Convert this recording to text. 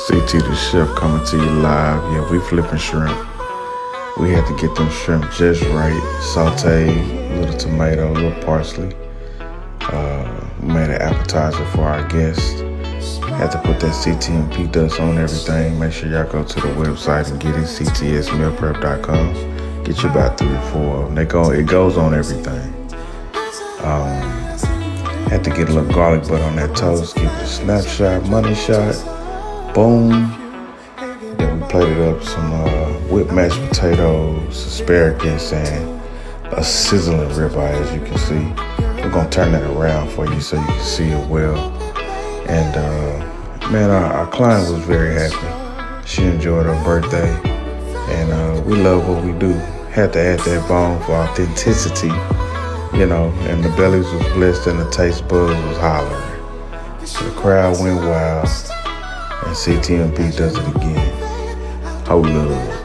CT the chef coming to you live. Yeah, we flipping shrimp. We had to get them shrimp just right. Saute, a little tomato, a little parsley. We made an appetizer for our guests. Had to put that CTMP DUST on everything. Make sure y'all go to the website and get it, ctsmealprep.com. Get you about 3 or 4 of them. It goes on everything. Had to get a little garlic butter on that toast. Give it a snapshot, money shot. Boom. Then we plated up some whipped mashed potatoes, asparagus, and a sizzling ribeye, as you can see. We're gonna turn that around for you so you can see it well. And man, our client was very happy. She enjoyed her birthday, and we love what we do. Had to add that bone for authenticity, you know. And the bellies was blessed, and the taste buds was hollering. The crowd went wild, and CTMP does it again. Hold up.